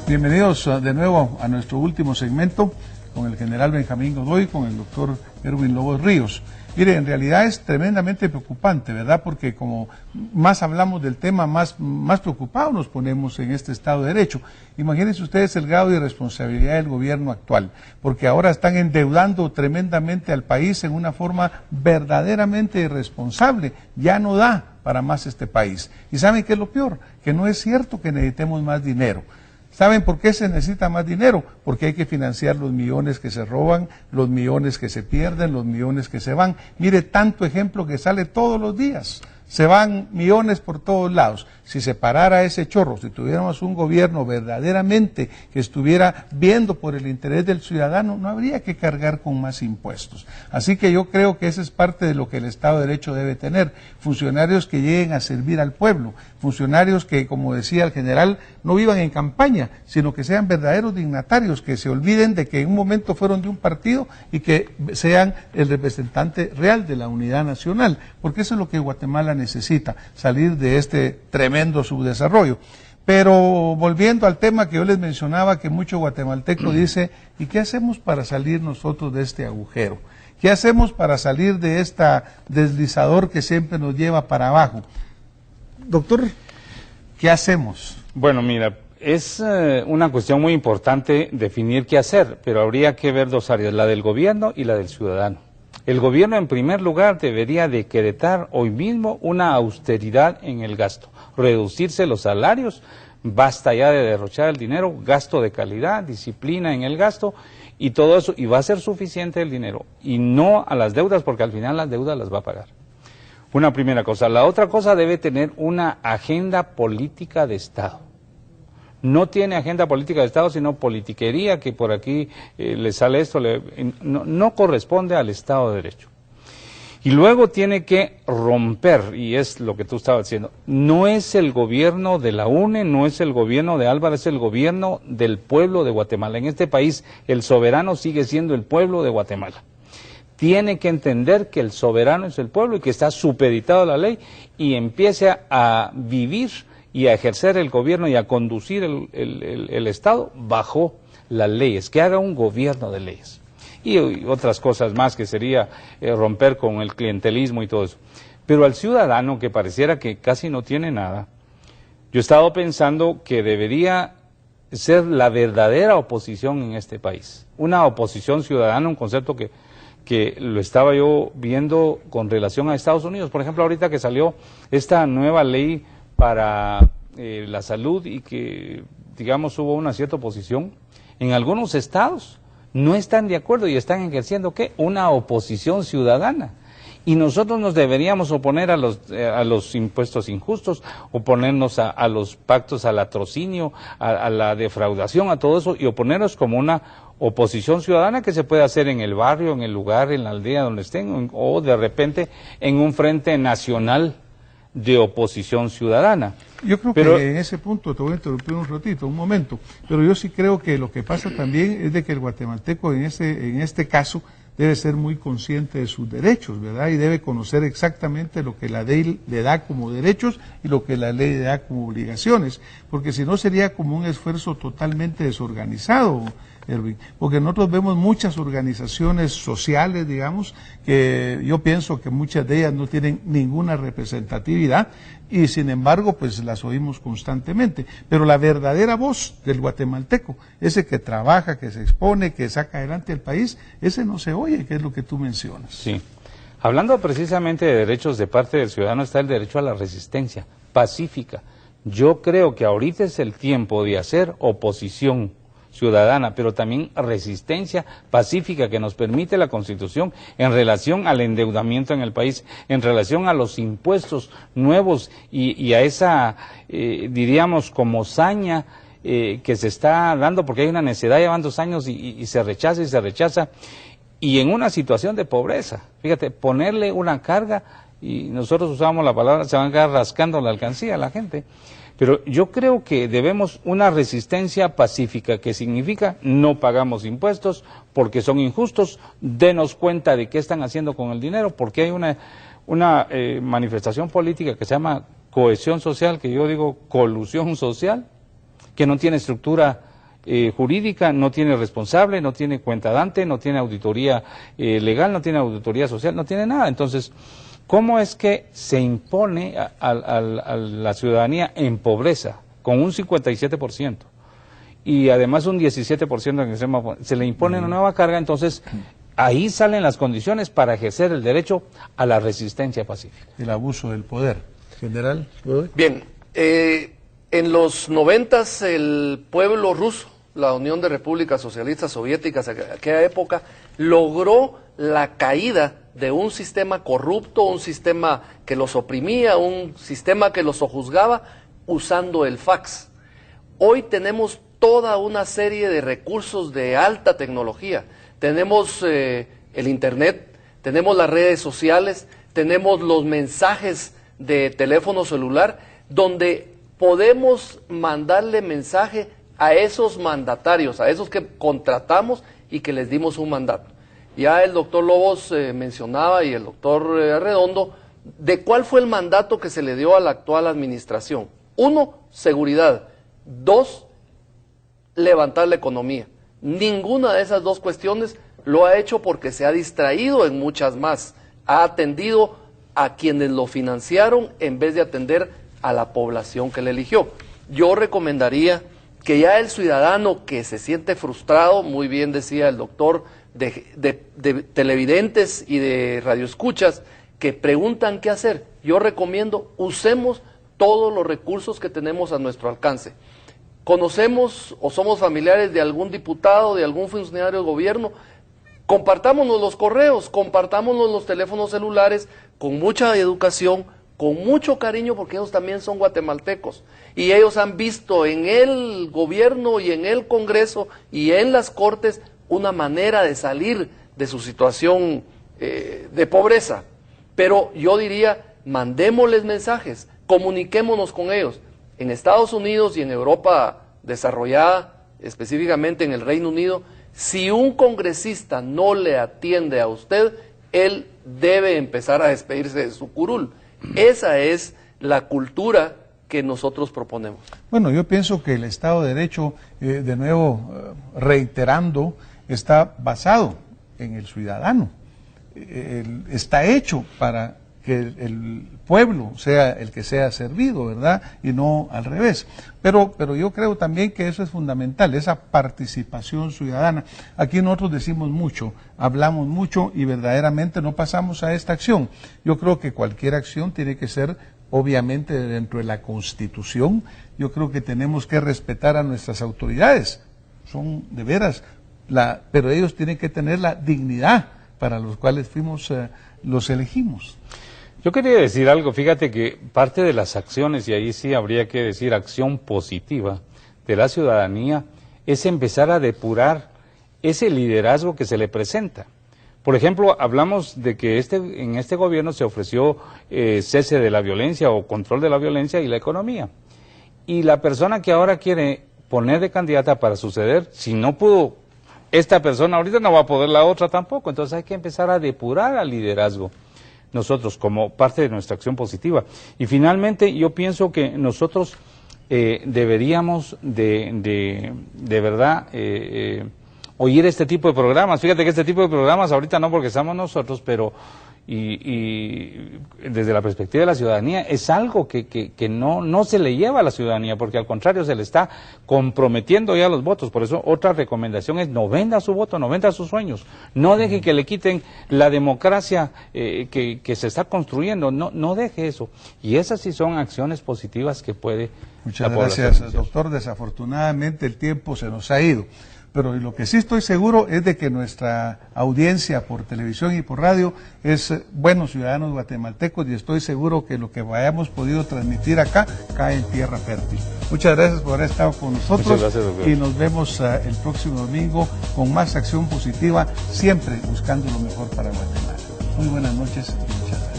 Bienvenidos de nuevo a nuestro último segmento con el general Benjamín Godoy, con el doctor Erwin Lobos Ríos. Mire, en realidad es tremendamente preocupante, ¿verdad? Porque como más hablamos del tema, más preocupados nos ponemos en este Estado de Derecho. Imagínense ustedes el grado de irresponsabilidad del gobierno actual, porque ahora están endeudando tremendamente al país en una forma verdaderamente irresponsable. Ya no da para más este país. ¿Y saben qué es lo peor? Que no es cierto que necesitemos más dinero. ¿Saben por qué se necesita más dinero? Porque hay que financiar los millones que se roban, los millones que se pierden, los millones que se van. Mire tanto ejemplo que sale todos los días. Se van millones por todos lados. Si se parara ese chorro, si tuviéramos un gobierno verdaderamente que estuviera viendo por el interés del ciudadano, no habría que cargar con más impuestos. Así que yo creo que esa es parte de lo que el Estado de Derecho debe tener. Funcionarios que lleguen a servir al pueblo, funcionarios que, como decía el general, no vivan en campaña, sino que sean verdaderos dignatarios, que se olviden de que en un momento fueron de un partido y que sean el representante real de la unidad nacional, porque eso es lo que Guatemala necesita, salir de este tremendo subdesarrollo. Pero volviendo al tema que yo les mencionaba, que mucho guatemalteco dice, ¿y qué hacemos para salir nosotros de este agujero? ¿Qué hacemos para salir de esta deslizador que siempre nos lleva para abajo? Doctor, ¿qué hacemos? Bueno, mira, es una cuestión muy importante definir qué hacer, pero habría que ver dos áreas, la del gobierno y la del ciudadano. El gobierno, en primer lugar, debería decretar hoy mismo una austeridad en el gasto, reducirse los salarios, basta ya de derrochar el dinero, gasto de calidad, disciplina en el gasto y todo eso, y va a ser suficiente el dinero, y no a las deudas, porque al final las deudas las va a pagar. Una primera cosa. La otra cosa, debe tener una agenda política de Estado. No tiene agenda política de Estado, sino politiquería, que por aquí le sale esto, no corresponde al Estado de Derecho. Y luego tiene que romper, y es lo que tú estabas diciendo, no es el gobierno de la UNE, no es el gobierno de Álvaro, es el gobierno del pueblo de Guatemala. En este país el soberano sigue siendo el pueblo de Guatemala. Tiene que entender que el soberano es el pueblo y que está supeditado a la ley, y empiece a vivir y a ejercer el gobierno y a conducir el Estado bajo las leyes, que haga un gobierno de leyes. Y otras cosas más, que sería romper con el clientelismo y todo eso. Pero al ciudadano, que pareciera que casi no tiene nada, yo he estado pensando que debería ser la verdadera oposición en este país. Una oposición ciudadana, un concepto que lo estaba yo viendo con relación a Estados Unidos. Por ejemplo, ahorita que salió esta nueva ley para la salud y que, digamos, hubo una cierta oposición, en algunos estados no están de acuerdo y están ejerciendo, ¿qué? Una oposición ciudadana. Y nosotros nos deberíamos oponer a los impuestos injustos, oponernos a los pactos al latrocinio, a la defraudación, a todo eso, y oponernos como una oposición ciudadana que se puede hacer en el barrio, en el lugar, en la aldea donde estén, o de repente en un frente nacional de oposición ciudadana. Yo creo que en ese punto, te voy a interrumpir un ratito, un momento, pero yo sí creo que lo que pasa también es de que el guatemalteco en este caso debe ser muy consciente de sus derechos, ¿verdad? Y debe conocer exactamente lo que la ley le da como derechos y lo que la ley le da como obligaciones, porque si no sería como un esfuerzo totalmente desorganizado, Erwin, porque nosotros vemos muchas organizaciones sociales, digamos, que yo pienso que muchas de ellas no tienen ninguna representatividad y sin embargo pues las oímos constantemente, pero la verdadera voz del guatemalteco, ese que trabaja, que se expone, que saca adelante el país, ese no se oye, que es lo que tú mencionas. Sí, hablando precisamente de derechos de parte del ciudadano, está el derecho a la resistencia pacífica. Yo creo que ahorita es el tiempo de hacer oposición ciudadana, pero también resistencia pacífica que nos permite la Constitución en relación al endeudamiento en el país, en relación a los impuestos nuevos y a esa, diríamos, como saña que se está dando, porque hay una necedad, llevan 2 años y se rechaza, y en una situación de pobreza. Fíjate, ponerle una carga, y nosotros usamos la palabra, se van a quedar rascando la alcancía a la gente. Pero yo creo que debemos una resistencia pacífica, que significa no pagamos impuestos porque son injustos, denos cuenta de qué están haciendo con el dinero, porque hay una manifestación política que se llama cohesión social, que yo digo colusión social, que no tiene estructura jurídica, no tiene responsable, no tiene cuentadante, no tiene auditoría legal, no tiene auditoría social, no tiene nada. Entonces, ¿cómo es que se impone a la ciudadanía en pobreza con un 57%? Y además un 17% en extrema, se le impone una nueva carga? Entonces ahí salen las condiciones para ejercer el derecho a la resistencia pacífica. El abuso del poder. General. Bien, en los 90s el pueblo ruso, la Unión de Repúblicas Socialistas Soviéticas, en aquella época, logró la caída de un sistema corrupto, un sistema que los oprimía, un sistema que los sojuzgaba, usando el fax. Hoy tenemos toda una serie de recursos de alta tecnología. Tenemos el Internet, tenemos las redes sociales, tenemos los mensajes de teléfono celular, donde podemos mandarle mensaje a esos mandatarios, a esos que contratamos y que les dimos un mandato. Ya el doctor Lobos mencionaba, y el doctor Arredondo, de cuál fue el mandato que se le dio a la actual administración. 1, seguridad. 2, levantar la economía. Ninguna de esas dos cuestiones lo ha hecho, porque se ha distraído en muchas más. Ha atendido a quienes lo financiaron en vez de atender a la población que le eligió. Yo recomendaría que ya el ciudadano que se siente frustrado, muy bien decía el doctor, de televidentes y de radioescuchas que preguntan qué hacer, yo recomiendo usemos todos los recursos que tenemos a nuestro alcance. Conocemos o somos familiares de algún diputado, de algún funcionario del gobierno, compartámonos los correos, compartámonos los teléfonos celulares con mucha educación, con mucho cariño, porque ellos también son guatemaltecos y ellos han visto en el gobierno y en el Congreso y en las Cortes una manera de salir de su situación de pobreza. Pero yo diría, mandémosles mensajes, comuniquémonos con ellos. En Estados Unidos y en Europa desarrollada, específicamente en el Reino Unido, si un congresista no le atiende a usted, él debe empezar a despedirse de su curul. Esa es la cultura que nosotros proponemos. Bueno, yo pienso que el Estado de Derecho, de nuevo reiterando, está basado en el ciudadano. Está hecho para que el pueblo sea el que sea servido, ¿verdad? Y no al revés. Pero yo creo también que eso es fundamental, esa participación ciudadana. Aquí nosotros decimos mucho, hablamos mucho y verdaderamente no pasamos a esta acción. Yo creo que cualquier acción tiene que ser, obviamente, dentro de la Constitución. Yo creo que tenemos que respetar a nuestras autoridades. Son de veras, pero ellos tienen que tener la dignidad para los cuales los elegimos. Yo quería decir algo, fíjate que parte de las acciones, y ahí sí habría que decir acción positiva de la ciudadanía, es empezar a depurar ese liderazgo que se le presenta. Por ejemplo, hablamos de que en este gobierno se ofreció cese de la violencia o control de la violencia y la economía. Y la persona que ahora quiere poner de candidata para suceder, si no pudo esta persona ahorita, no va a poder la otra tampoco. Entonces hay que empezar a depurar al liderazgo nosotros como parte de nuestra acción positiva. Y finalmente yo pienso que nosotros deberíamos de verdad oír este tipo de programas. Fíjate que este tipo de programas ahorita no porque estamos nosotros, pero y desde la perspectiva de la ciudadanía es algo que no se le lleva a la ciudadanía, porque al contrario se le está comprometiendo ya los votos. Por eso otra recomendación es no venda su voto, no venda sus sueños, no deje que le quiten la democracia que se está construyendo, no deje eso. Y esas sí son acciones positivas que puede. Muchas gracias, doctor. Desafortunadamente el tiempo se nos ha ido. Pero lo que sí estoy seguro es de que nuestra audiencia por televisión y por radio es buenos ciudadanos guatemaltecos, y estoy seguro que lo que hayamos podido transmitir acá cae en tierra fértil. Muchas gracias por haber estado con nosotros. Muchas gracias, doctor. Y nos vemos el próximo domingo con más acción positiva, siempre buscando lo mejor para Guatemala. Muy buenas noches y muchas gracias.